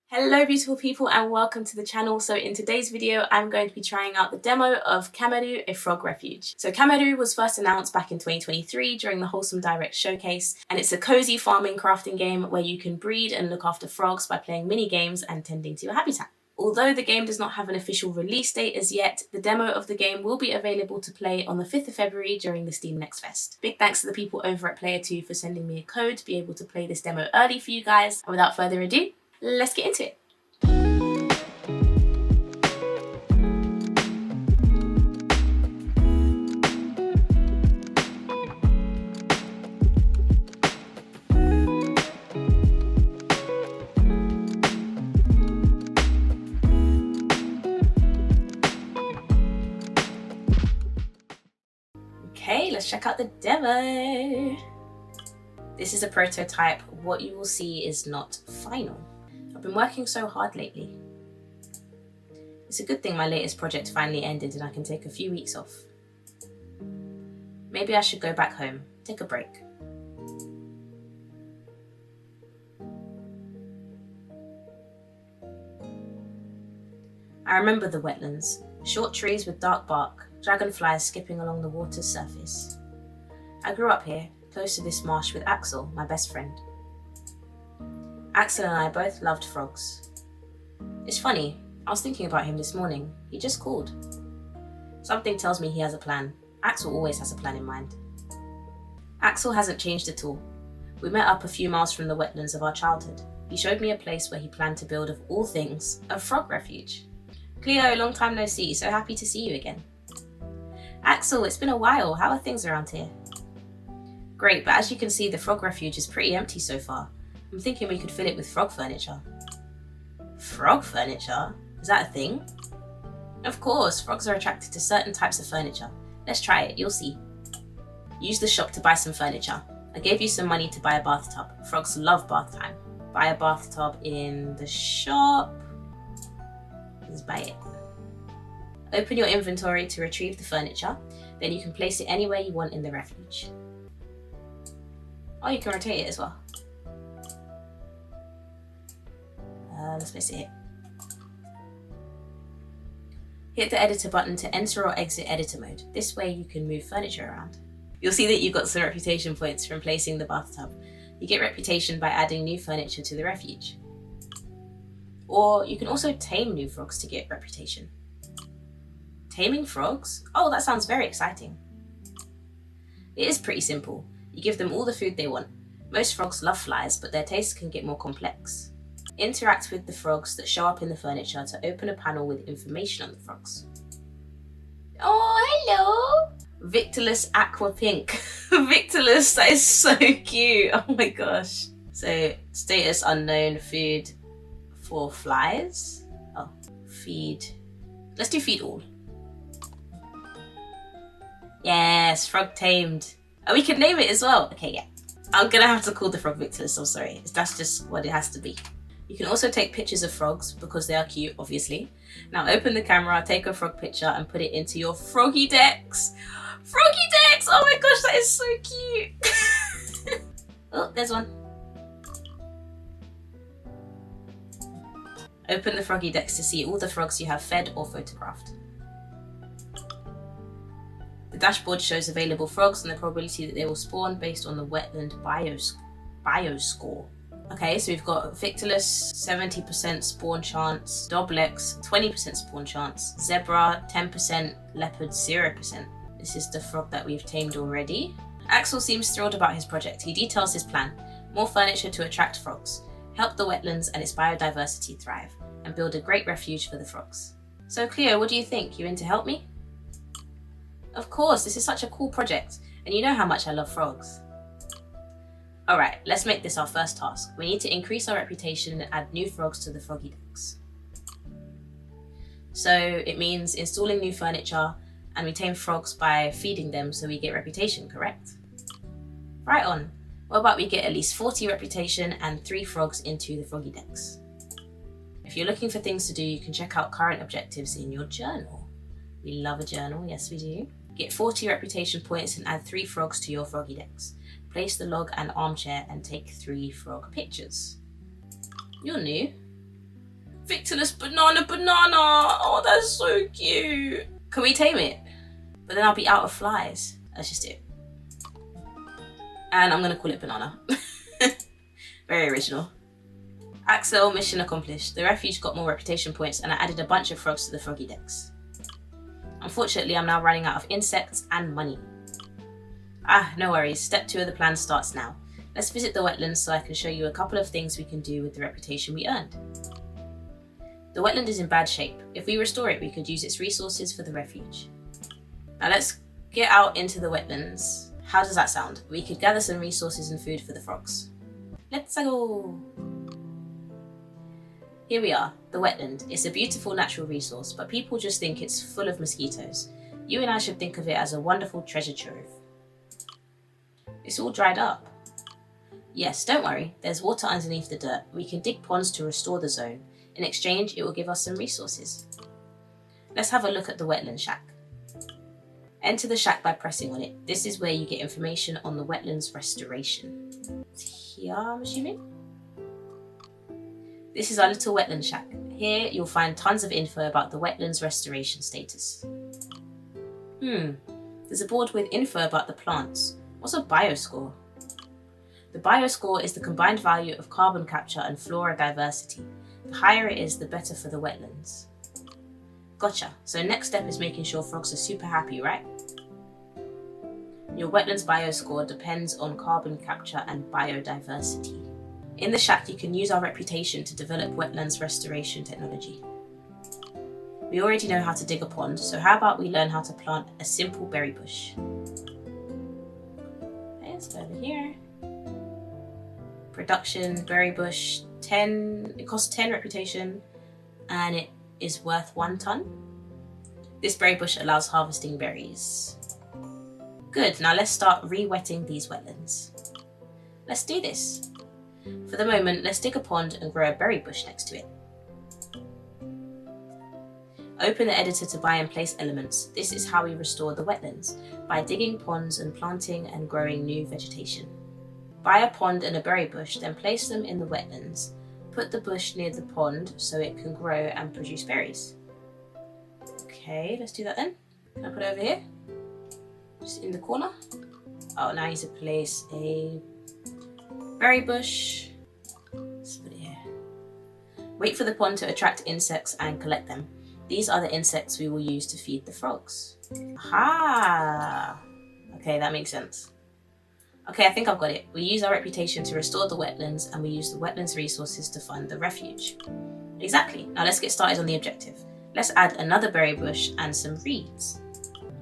Hello beautiful people and welcome to the channel. So in today's video I'm going to be trying out the demo of Kamaeru, a frog refuge. So Kamaeru was first announced back in 2023 during the Wholesome Direct showcase, and it's a cozy farming crafting game where you can breed and look after frogs by playing mini games and tending to your habitat. Although the game does not have an official release date as yet, the demo of the game will be available to play on the 5th of February during the Steam Next Fest. Big thanks to the people over at PlayerTwo for sending me a code to be able to play this demo early for you guys. And without further ado, let's get into it. Okay, let's check out the demo. This is a prototype. What you will see is not final. I've been working so hard lately. It's a good thing my latest project finally ended and I can take a few weeks off. Maybe I should go back home, take a break. I remember the wetlands, short trees with dark bark, dragonflies skipping along the water's surface. I grew up here, close to this marsh with Axel, my best friend. Axel and I both loved frogs. It's funny, I was thinking about him this morning. He just called. Something tells me he has a plan. Axel always has a plan in mind. Axel hasn't changed at all. We met up a few miles from the wetlands of our childhood. He showed me a place where he planned to build, of all things, a frog refuge. Cleo, long time no see, so happy to see you again. Axel, it's been a while. How are things around here? Great, but as you can see, the frog refuge is pretty empty so far. I'm thinking we could fill it with frog furniture. Frog furniture? Is that a thing? Of course, frogs are attracted to certain types of furniture. Let's try it, you'll see. Use the shop to buy some furniture. I gave you some money to buy a bathtub. Frogs love bath time. Buy a bathtub in the shop. Let's buy it. Open your inventory to retrieve the furniture. Then you can place it anywhere you want in the refuge. Oh, you can rotate it as well. Let's place it here. Hit the editor button to enter or exit editor mode. This way you can move furniture around. You'll see that you got some reputation points from placing the bathtub. You get reputation by adding new furniture to the refuge. Or you can also tame new frogs to get reputation. Taming frogs? Oh, that sounds very exciting. It is pretty simple. You give them all the food they want. Most frogs love flies, but their tastes can get more complex. Interact with the frogs that show up in the furniture to open a panel with information on the frogs. Oh, hello! Victulus aqua pink. Victulus, that is so cute. Oh my gosh. So, status unknown, food for flies. Oh, feed. Let's do feed all. Yes, frog tamed. Oh, we can name it as well. Okay, yeah. I'm gonna have to call the frog Victulus, I'm sorry. That's just what it has to be. You can also take pictures of frogs because they are cute, obviously. Now open the camera, take a frog picture and put it into your Froggy Decks. Froggy Decks! Oh my gosh, that is so cute. Oh, there's one. Open the Froggy Decks to see all the frogs you have fed or photographed. The dashboard shows available frogs and the probability that they will spawn based on the wetland bioscore. Okay, so we've got Victulus, 70% spawn chance, Doblex, 20% spawn chance, Zebra, 10%, Leopard, 0%. This is the frog that we've tamed already. Axel seems thrilled about his project. He details his plan. More furniture to attract frogs, help the wetlands and its biodiversity thrive, and build a great refuge for the frogs. So Cleo, what do you think? You in to help me? Of course, this is such a cool project, and you know how much I love frogs. Alright, let's make this our first task. We need to increase our reputation and add new frogs to the Froggy Decks. So it means installing new furniture, and we tame frogs by feeding them so we get reputation, correct? Right on. What about we get at least 40 reputation and 3 frogs into the Froggy Decks? If you're looking for things to do, you can check out current objectives in your journal. We love a journal, yes we do. Get 40 reputation points and add 3 frogs to your Froggy Decks. Place the log and armchair and take 3 frog pictures. You're new. Victorless banana. Oh, that's so cute. Can we tame it? But then I'll be out of flies. That's just it. And I'm gonna call it Banana. Very original. Axel, mission accomplished. The refuge got more reputation points and I added a bunch of frogs to the froggy decks. Unfortunately, I'm now running out of insects and money. No worries. Step 2 of the plan starts now. Let's visit the wetlands so I can show you a couple of things we can do with the reputation we earned. The wetland is in bad shape. If we restore it, we could use its resources for the refuge. Now let's get out into the wetlands. How does that sound? We could gather some resources and food for the frogs. Let's go! Here we are, the wetland. It's a beautiful natural resource, but people just think it's full of mosquitoes. You and I should think of it as a wonderful treasure trove. It's all dried up. Yes, don't worry, there's water underneath the dirt. We can dig ponds to restore the zone. In exchange, it will give us some resources. Let's have a look at the wetland shack. Enter the shack by pressing on it. This is where you get information on the wetlands restoration. It's here, I'm assuming? This is our little wetland shack. Here you'll find tons of info about the wetlands restoration status. There's a board with info about the plants. What's a bioscore? The bioscore is the combined value of carbon capture and flora diversity. The higher it is, the better for the wetlands. Gotcha. So next step is making sure frogs are super happy, right? Your wetlands bioscore depends on carbon capture and biodiversity. In the shack, you can use our reputation to develop wetlands restoration technology. We already know how to dig a pond, so how about we learn how to plant a simple berry bush? Okay, let's go over here. Production, berry bush, 10, it costs 10 reputation, and it is worth 1 ton. This berry bush allows harvesting berries. Good, now let's start re-wetting these wetlands. Let's do this. For the moment, let's dig a pond and grow a berry bush next to it. Open the editor to buy and place elements. This is how we restore the wetlands, by digging ponds and planting and growing new vegetation. Buy a pond and a berry bush, then place them in the wetlands. Put the bush near the pond so it can grow and produce berries. Okay, let's do that then. Can I put it over here? Just in the corner. Oh, now I need to place a berry bush. Let's put it here. Wait for the pond to attract insects and collect them. These are the insects we will use to feed the frogs. Aha! Okay, that makes sense. Okay, I think I've got it. We use our reputation to restore the wetlands and we use the wetlands resources to fund the refuge. Exactly. Now let's get started on the objective. Let's add another berry bush and some reeds.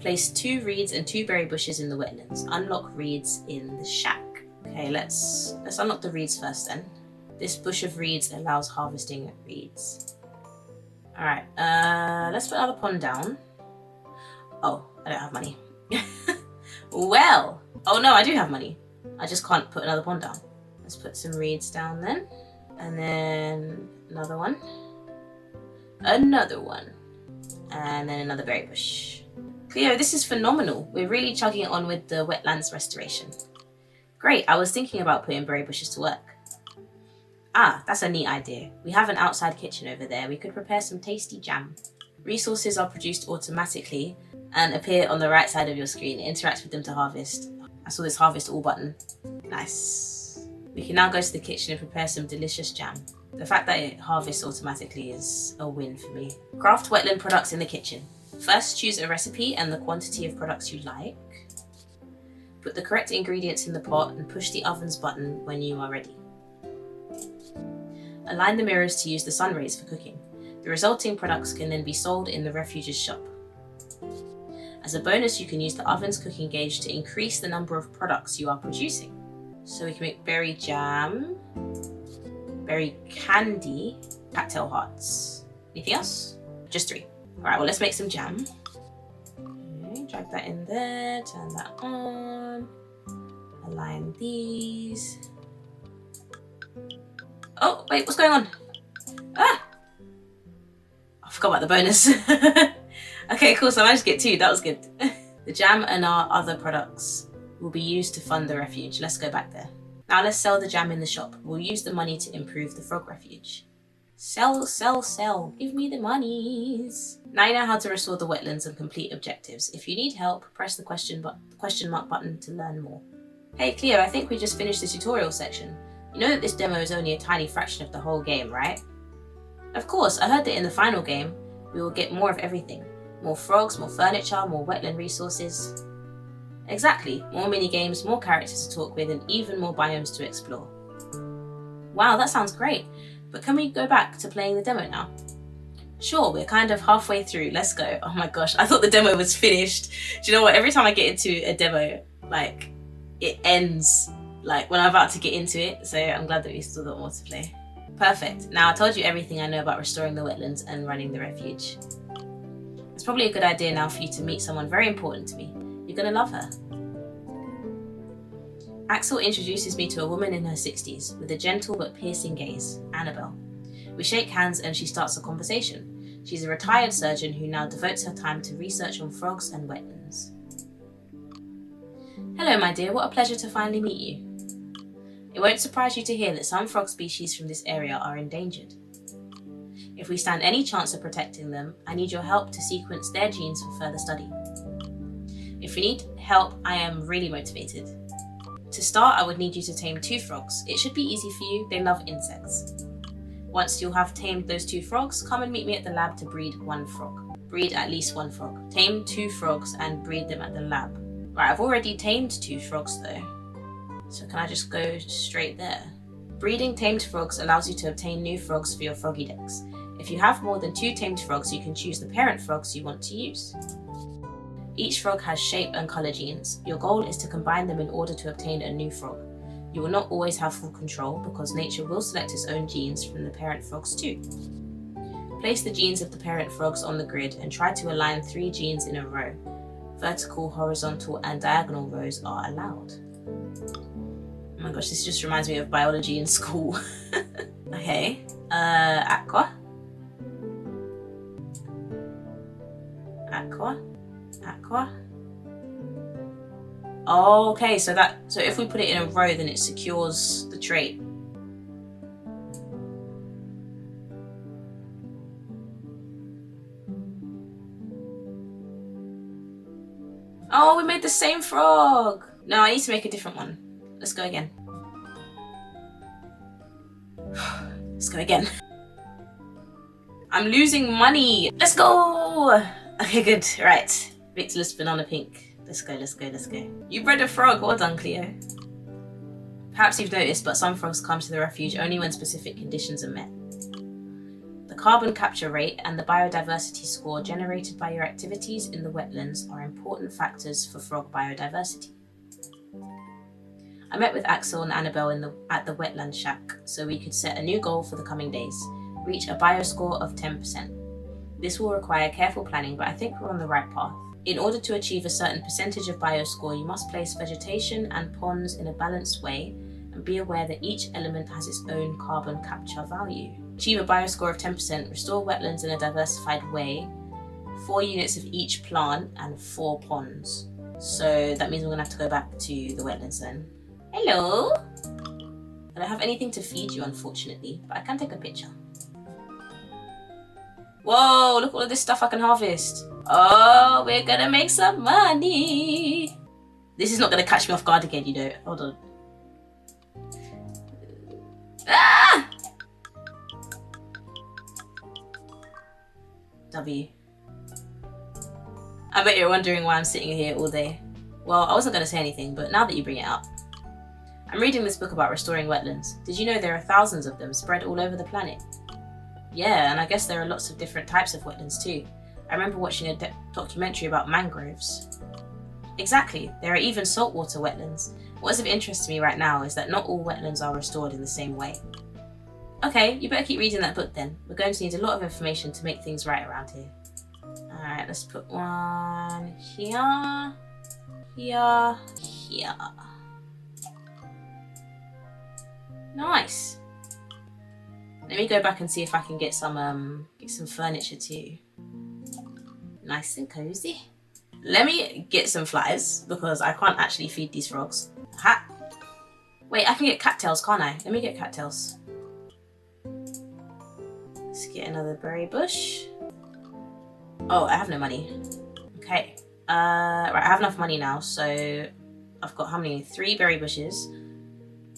Place 2 reeds and 2 berry bushes in the wetlands. Unlock reeds in the shack. Okay, let's unlock the reeds first then. This bush of reeds allows harvesting reeds. Alright, let's put another pond down. Oh, I don't have money. Well, oh no, I do have money. I just can't put another pond down. Let's put some reeds down then. And then another one. Another one. And then another berry bush. Cleo, this is phenomenal. We're really chugging it on with the wetlands restoration. Great, I was thinking about putting berry bushes to work. That's a neat idea. We have an outside kitchen over there. We could prepare some tasty jam. Resources are produced automatically and appear on the right side of your screen. Interact with them to harvest. I saw this harvest all button. Nice. We can now go to the kitchen and prepare some delicious jam. The fact that it harvests automatically is a win for me. Craft wetland products in the kitchen. First, choose a recipe and the quantity of products you like. Put the correct ingredients in the pot and push the ovens button when you are ready. Align the mirrors to use the sun rays for cooking. The resulting products can then be sold in the Refuge's shop. As a bonus, you can use the oven's cooking gauge to increase the number of products you are producing. So we can make berry jam, berry candy, cattail hearts. Anything else? Just 3. Alright, well let's make some jam. Okay, drag that in there, turn that on, align these. Oh, wait, what's going on? I forgot about the bonus. Okay, cool, so I managed to get 2, that was good. The jam and our other products will be used to fund the refuge. Let's go back there. Now let's sell the jam in the shop. We'll use the money to improve the frog refuge. Sell, sell, sell. Give me the monies. Now you know how to restore the wetlands and complete objectives. If you need help, press the question mark button to learn more. Hey Cleo, I think we just finished the tutorial section. You know that this demo is only a tiny fraction of the whole game, right? Of course, I heard that in the final game, we will get more of everything. More frogs, more furniture, more wetland resources. Exactly, more mini-games, more characters to talk with, and even more biomes to explore. Wow, that sounds great, but can we go back to playing the demo now? Sure, we're kind of halfway through, let's go. Oh my gosh, I thought the demo was finished. Do you know what, every time I get into a demo, like, it ends, like, when I'm about to get into it, so I'm glad that we still got more to play. Perfect, now I told you everything I know about restoring the wetlands and running the refuge. It's probably a good idea now for you to meet someone very important to me. You're gonna love her. Axel introduces me to a woman in her 60s with a gentle but piercing gaze, Annabelle. We shake hands and she starts a conversation. She's a retired surgeon who now devotes her time to research on frogs and wetlands. Hello my dear, what a pleasure to finally meet you. It won't surprise you to hear that some frog species from this area are endangered. If we stand any chance of protecting them, I need your help to sequence their genes for further study. If you need help, I am really motivated. To start, I would need you to tame 2 frogs. It should be easy for you, they love insects. Once you'll have tamed those 2 frogs, come and meet me at the lab to breed 1 frog. Breed at least 1 frog. Tame 2 frogs and breed them at the lab. Right, I've already tamed 2 frogs though. So can I just go straight there? Breeding tamed frogs allows you to obtain new frogs for your froggy decks. If you have more than 2 tamed frogs, you can choose the parent frogs you want to use. Each frog has shape and colour genes. Your goal is to combine them in order to obtain a new frog. You will not always have full control because nature will select its own genes from the parent frogs too. Place the genes of the parent frogs on the grid and try to align 3 genes in a row. Vertical, horizontal and diagonal rows are allowed. Oh my gosh, this just reminds me of biology in school. Okay, aqua. Aqua. Aqua. Oh, okay, so if we put it in a row, then it secures the trait. Oh, we made the same frog. No, I need to make a different one. Let's go again. Let's go again. I'm losing money. Let's go. Okay, good. Right. Victorless banana pink. Let's go, let's go, let's go. You bred a frog. Well done, Cleo. Perhaps you've noticed, but some frogs come to the refuge only when specific conditions are met. The carbon capture rate and the biodiversity score generated by your activities in the wetlands are important factors for frog biodiversity. I met with Axel and Annabelle at the wetland shack so we could set a new goal for the coming days, reach a bioscore of 10%. This will require careful planning, but I think we're on the right path. In order to achieve a certain percentage of bioscore, you must place vegetation and ponds in a balanced way and be aware that each element has its own carbon capture value. Achieve a bioscore of 10%, restore wetlands in a diversified way, 4 units of each plant and 4 ponds. So that means we're gonna have to go back to the wetlands then. Hello! I don't have anything to feed you, unfortunately, but I can take a picture. Whoa, look at all of this stuff I can harvest. Oh, we're gonna make some money. This is not gonna catch me off guard again, you know. Hold on. Ah! W. I bet you're wondering why I'm sitting here all day. Well, I wasn't gonna say anything, but now that you bring it up. I'm reading this book about restoring wetlands. Did you know there are thousands of them spread all over the planet? Yeah, and I guess there are lots of different types of wetlands too. I remember watching a documentary about mangroves. Exactly, there are even saltwater wetlands. What is of interest to me right now is that not all wetlands are restored in the same way. Okay, you better keep reading that book then. We're going to need a lot of information to make things right around here. Alright, let's put one here, here, here. Nice. Let me go back and see if I can get some furniture too. Nice and cozy. Let me get some flies because I can't actually feed these frogs. Ha! Wait, I can get cattails, can't I? Let me get cattails. Let's get another berry bush. Oh, I have no money. Okay. Right, I have enough money now, so I've got how many? 3 berry bushes.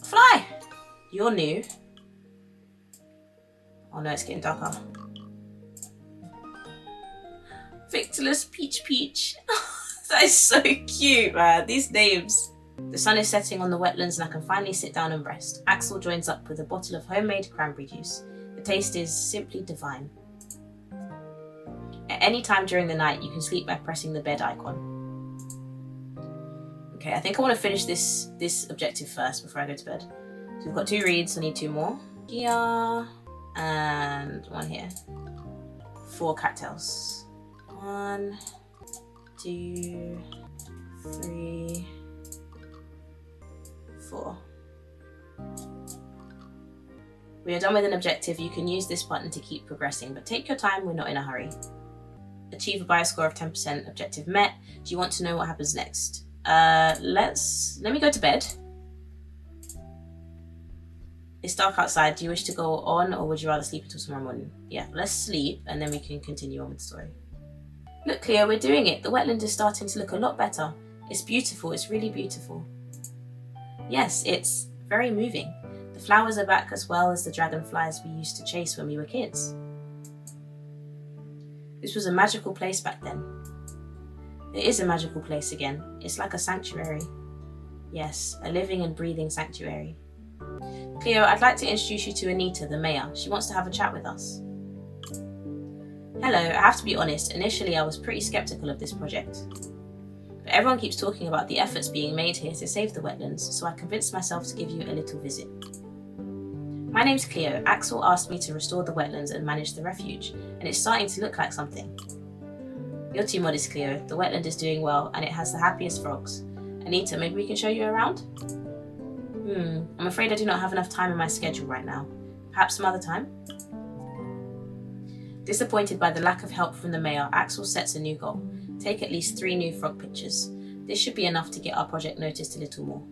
Fly! You're new. Oh no, it's getting darker. Victorless Peach Peach. That is so cute, man. These names. The sun is setting on the wetlands and I can finally sit down and rest. Axel joins up with a bottle of homemade cranberry juice. The taste is simply divine. At any time during the night, you can sleep by pressing the bed icon. Okay, I think I want to finish this objective first before I go to bed. So we've got 2 reeds, I need 2 more. Here, and 1 here. 4 cattails. 1, 2, 3, 4. We are done with an objective. You can use this button to keep progressing, but take your time, we're not in a hurry. Achieve a bioscore of 10%, objective met. Do you want to know what happens next? Let me go to bed. It's dark outside. Do you wish to go on or would you rather sleep until tomorrow morning? Yeah, let's sleep and then we can continue on with the story. Look, Cleo, we're doing it. The wetland is starting to look a lot better. It's beautiful. It's really beautiful. Yes, it's very moving. The flowers are back as well as the dragonflies we used to chase when we were kids. This was a magical place back then. It is a magical place again. It's like a sanctuary. Yes, a living and breathing sanctuary. Cleo, I'd like to introduce you to Anita, the mayor. She wants to have a chat with us. Hello, I have to be honest, initially I was pretty skeptical of this project. But everyone keeps talking about the efforts being made here to save the wetlands, so I convinced myself to give you a little visit. My name's Cleo. Axel asked me to restore the wetlands and manage the refuge, and it's starting to look like something. You're too modest, Cleo. The wetland is doing well, and it has the happiest frogs. Anita, maybe we can show you around? I'm afraid I do not have enough time in my schedule right now. Perhaps some other time? Disappointed by the lack of help from the mayor, Axel sets a new goal. Take at least 3 new frog pictures. This should be enough to get our project noticed a little more.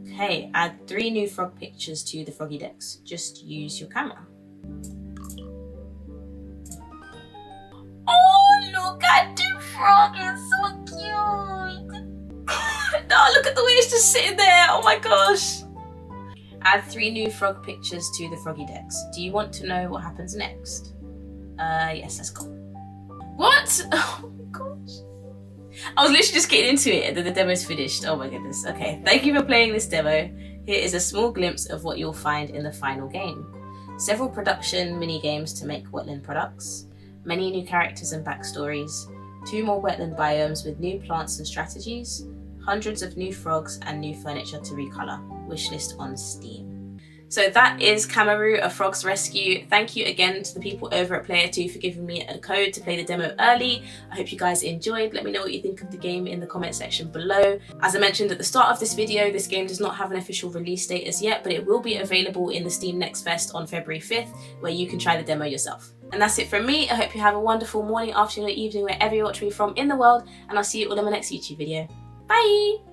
Okay, add 3 new frog pictures to the froggy decks. Just use your camera. Oh, look at the frog, it's so cute. No, look at the way it's just sitting there, oh my gosh. Add 3 new frog pictures to the froggy decks. Do you want to know what happens next? Yes, let's go. What? Oh my gosh. I was literally just getting into it and then the demo's finished. Oh my goodness. Okay, thank you for playing this demo. Here is a small glimpse of what you'll find in the final game. Several production mini-games to make wetland products, many new characters and backstories, 2 more wetland biomes with new plants and strategies, hundreds of new frogs and new furniture to recolor. Wishlist on Steam. So that is Kamaeru, A Frog's Rescue. Thank you again to the people over at PlayerTwo for giving me a code to play the demo early. I hope you guys enjoyed. Let me know what you think of the game in the comment section below. As I mentioned at the start of this video, this game does not have an official release date as yet, but it will be available in the Steam Next Fest on February 5th, where you can try the demo yourself. And that's it from me. I hope you have a wonderful morning, afternoon, or evening, wherever you watch me from in the world, and I'll see you all in my next YouTube video. Bye!